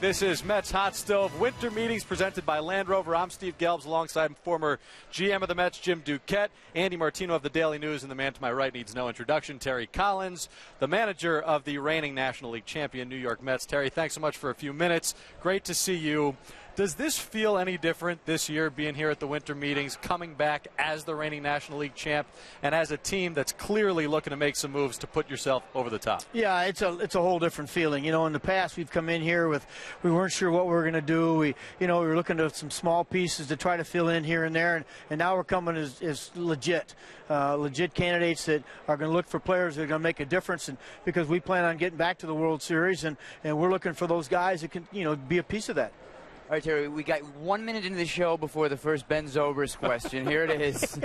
This is Mets Hot Stove Winter Meetings presented by Land Rover. I'm Steve Gelbs alongside former GM of the Mets, Jim Duquette, Andy Martino of the Daily News, and the man to my right needs no introduction, Terry Collins, the manager of the reigning National League champion New York Mets. Terry, thanks so much for a few minutes. Great to see you. Does this feel any different this year, being here at the Winter Meetings, coming back as the reigning National League champ and as a team that's clearly looking to make some moves to put yourself over the top? Yeah, it's a whole different feeling. You know, in the past we've come in here with, we weren't sure what we were going to do. We were looking at some small pieces to try to fill in here and there, and now we're coming as legit candidates that are going to look for players that are going to make a difference, and because we plan on getting back to the World Series, and we're looking for those guys that can, be a piece of that. All right, Terry, we got 1 minute into the show before the first Ben Zobrist question. Here it is.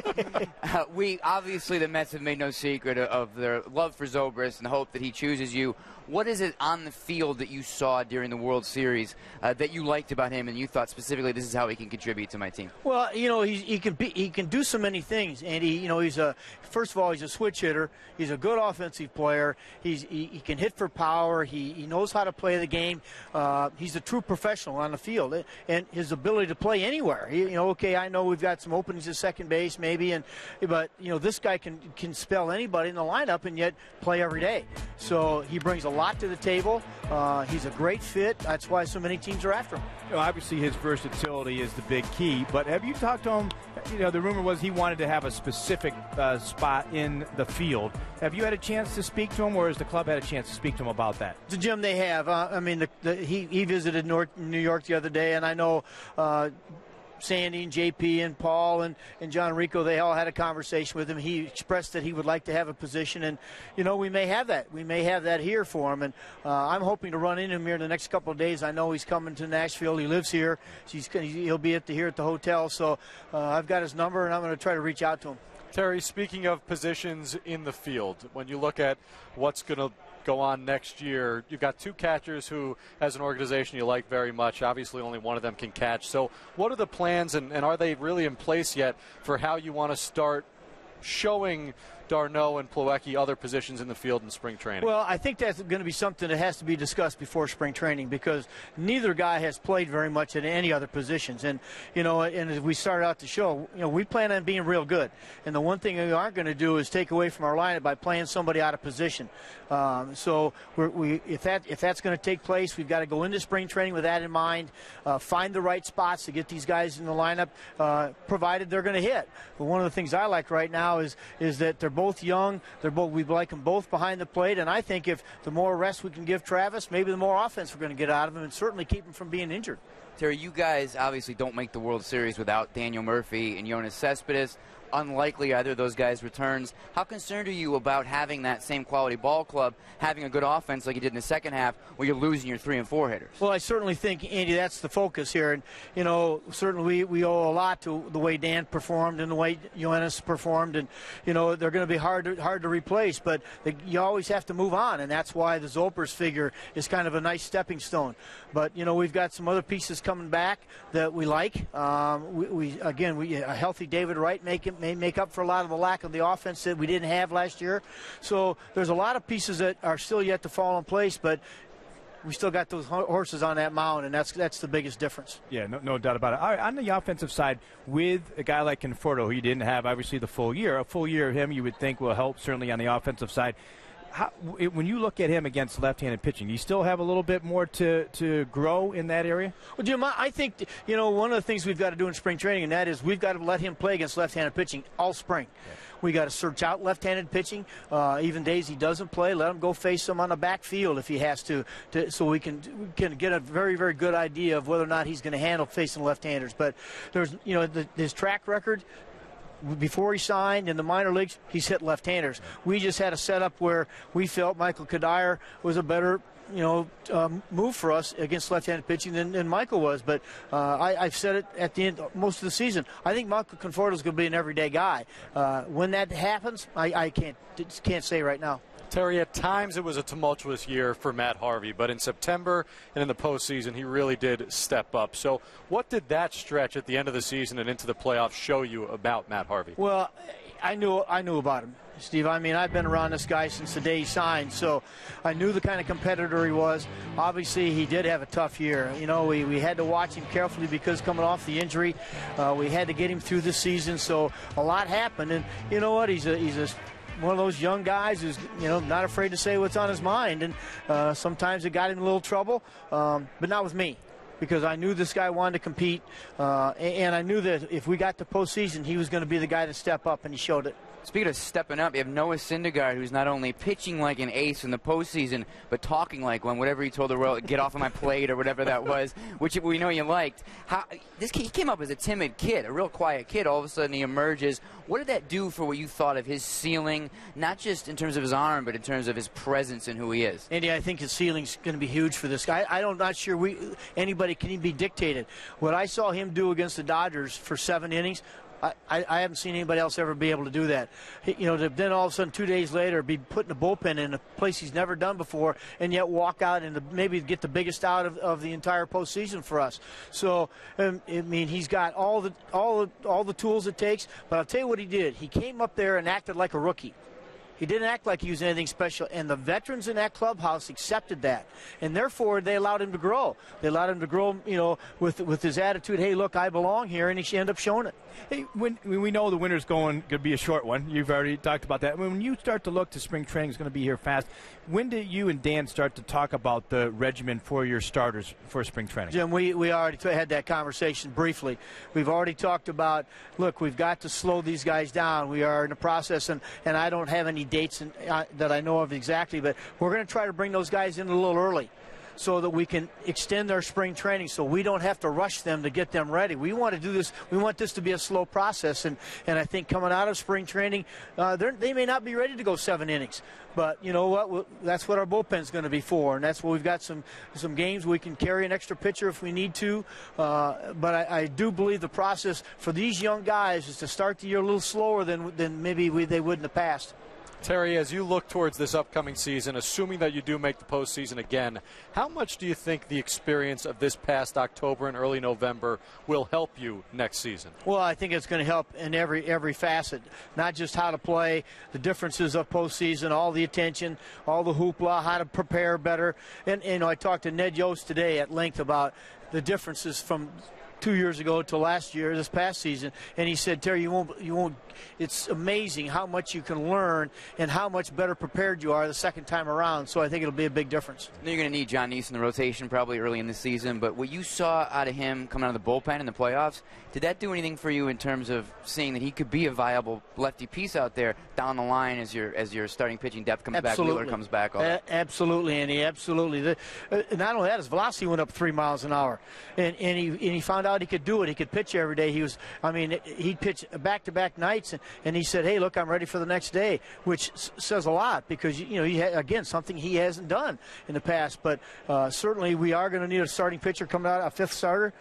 Obviously, the Mets have made no secret of their love for Zobrist and hope that he chooses you. What is it on the field that you saw during the World Series that you liked about him and you thought specifically this is how he can contribute to my team? Well, he can do so many things, and first of all, he's a switch hitter. He's a good offensive player. He can hit for power. He knows how to play the game. He's a true professional on the field, and his ability to play anywhere. Okay, I know we've got some openings at second base maybe, but this guy can spell anybody in the lineup and yet play every day. So he brings a lot to the table. He's a great fit. That's why so many teams are after him. Obviously, his versatility is the big key. But have you talked to him? The rumor was he wanted to have a specific spot in the field. Have you had a chance to speak to him, or has the club had a chance to speak to him about that? So, Jim, they have. He visited New York the other day, and I know Sandy and JP and Paul and John Rico, they all had a conversation with him. He expressed that he would like to have a position, and we may have that. We may have that here for him, and I'm hoping to run into him here in the next couple of days. I know he's coming to Nashville. He lives here. He'll be here at the hotel, so I've got his number, and I'm going to try to reach out to him. Terry, speaking of positions in the field, when you look at what's going to go on next year, you've got two catchers who, as an organization, you like very much. Obviously, only one of them can catch. So what are the plans, and are they really in place yet for how you want to start showing d'Arnaud and Plawecki other positions in the field in spring training? Well, I think that's going to be something that has to be discussed before spring training, because neither guy has played very much at any other positions. And, and as we started out the show, we plan on being real good. And the one thing we aren't going to do is take away from our lineup by playing somebody out of position. So if that's going to take place, we've got to go into spring training with that in mind, find the right spots to get these guys in the lineup, provided they're going to hit. But one of the things I like right now is that they're both young. We like them both behind the plate, and I think if the more rest we can give Travis, maybe the more offense we're going to get out of him, and certainly keep him from being injured. Terry, you guys obviously don't make the World Series without Daniel Murphy and Yoenis Cespedes. Unlikely either of those guys returns. How concerned are you about having that same quality ball club, having a good offense like you did in the second half, where you're losing your 3 and 4 hitters? Well, I certainly think, Andy, that's the focus here. And, certainly we owe a lot to the way Dan performed and the way Yoenis performed. And, they're going to be hard to replace, but you always have to move on. And that's why the Zobrist figure is kind of a nice stepping stone. But, we've got some other pieces coming back that we like. A healthy David Wright may make up for a lot of the lack of the offense that we didn't have last year. So there's a lot of pieces that are still yet to fall in place, but we still got those horses on that mound, and that's the biggest difference. Yeah, no doubt about it. All right, on the offensive side, with a guy like Conforto, who you didn't have, obviously, the full year, a full year of him you would think will help certainly on the offensive side. When you look at him against left-handed pitching, you still have a little bit more to grow in that area? Well, Jim, I think, one of the things we've got to do in spring training, and that is we've got to let him play against left-handed pitching all spring. Yeah. We got to search out left-handed pitching. Even days he doesn't play, let him go face him on the backfield if he has to so we can get a very, very good idea of whether or not he's going to handle facing left-handers. But there's, his track record, before he signed in the minor leagues, he's hit left-handers. We just had a setup where we felt Michael Kadire was a better move for us against left-handed pitching than Michael was. But I've said it at the end most of the season. I think Michael Conforto is going to be an everyday guy. When that happens, I can't say right now. Terry, at times it was a tumultuous year for Matt Harvey, but in September and in the postseason, he really did step up. So what did that stretch at the end of the season and into the playoffs show you about Matt Harvey? Well, I knew about him, Steve. I mean, I've been around this guy since the day he signed, so I knew the kind of competitor he was. Obviously, he did have a tough year. You know, we had to watch him carefully because coming off the injury, we had to get him through the season, so a lot happened. And you know what? He's one of those young guys who's, you know, not afraid to say what's on his mind, and sometimes it got him in a little trouble, but not with me. Because I knew this guy wanted to compete, and I knew that if we got to postseason, he was going to be the guy to step up, and he showed it. Speaking of stepping up, you have Noah Syndergaard, who's not only pitching like an ace in the postseason, but talking like one. Whatever he told the world, get off of my plate or whatever that was, which we know you liked. He came up as a timid kid, a real quiet kid. All of a sudden he emerges. What did that do for what you thought of his ceiling, not just in terms of his arm, but in terms of his presence and who he is? Andy, I think his ceiling's going to be huge for this guy. I'm not sure anybody can even be dictated. What I saw him do against the Dodgers for 7 innings, I haven't seen anybody else ever be able to do that. You know, to then all of a sudden 2 days later be put in a bullpen in a place he's never done before, and yet walk out and maybe get the biggest out of the entire postseason for us. So I mean, he's got all the tools it takes. But I'll tell you what he did. He came up there and acted like a rookie. He didn't act like he was anything special, and the veterans in that clubhouse accepted that, and therefore they allowed him to grow. They allowed him to grow, you know, with his attitude. Hey, look, I belong here, and he ended up showing it. Hey, when we know the winter's going to be a short one, you've already talked about that. When you start to look to spring training is going to be here fast, when did you and Dan start to talk about the regimen for your starters for spring training? Jim, we already had that conversation briefly. We've already talked about, look, we've got to slow these guys down. We are in the process, and I don't have any dates that I know of exactly, but we're going to try to bring those guys in a little early so that we can extend their spring training so we don't have to rush them to get them ready. We want to do this. We want this to be a slow process, and I think coming out of spring training, they may not be ready to go 7 innings. But you know what? That's what our bullpen's going to be for, and that's where we've got some games we can carry an extra pitcher if we need to. But I do believe the process for these young guys is to start the year a little slower than maybe they would in the past. Terry, as you look towards this upcoming season, assuming that you do make the postseason again, how much do you think the experience of this past October and early November will help you next season? Well, I think it's going to help in every facet, not just how to play, the differences of postseason, all the attention, all the hoopla, how to prepare better. And you know, I talked to Ned Yost today at length about the differences from 2 years ago to last year, this past season, and he said, Terry, you won't. It's amazing how much you can learn and how much better prepared you are the second time around. So I think it'll be a big difference. I know you're going to need John Neese in the rotation probably early in the season, but what you saw out of him coming out of the bullpen in the playoffs, did that do anything for you in terms of seeing that he could be a viable lefty piece out there down the line as your starting pitching depth comes back, Wheeler comes back? Absolutely, Andy, absolutely. Not only that, his velocity went up 3 miles an hour, and he found out he could do it. He could pitch every day. He'd pitch back-to-back nights, and he said, hey, look, I'm ready for the next day, which says a lot because, you know, he had, again, something he hasn't done in the past. But certainly we are going to need a starting pitcher coming out, a fifth starter.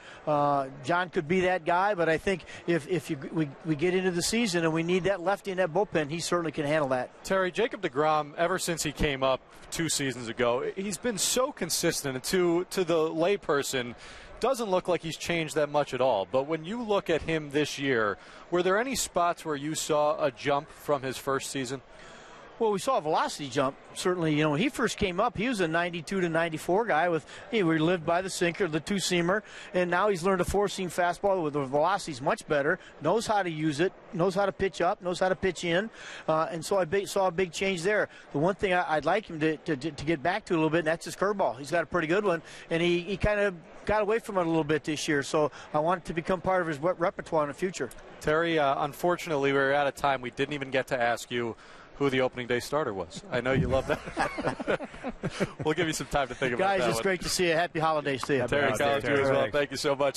John could be that guy, but I think if we get into the season and we need that lefty in that bullpen, he certainly can handle that. Terry, Jacob deGrom, ever since he came up 2 seasons ago, he's been so consistent, and to the layperson, doesn't look like he's changed that much at all. But when you look at him this year, were there any spots where you saw a jump from his first season? Well, we saw a velocity jump. Certainly, you know, when he first came up, he was a 92 to 94 guy he lived by the sinker, the two-seamer, and now he's learned a four-seam fastball with the velocity's much better, knows how to use it, knows how to pitch up, knows how to pitch in, and so I saw a big change there. The one thing I'd like him to get back to a little bit, and that's his curveball. He's got a pretty good one, and he kind of got away from it a little bit this year, so I want it to become part of his repertoire in the future. Terry, unfortunately, we're out of time. We didn't even get to ask you who the opening day starter was. I know you love that. We'll give you some time to think about that. Guys, it's great to see you. Happy holidays to you. Terry Collins, you as well. Thank you so much.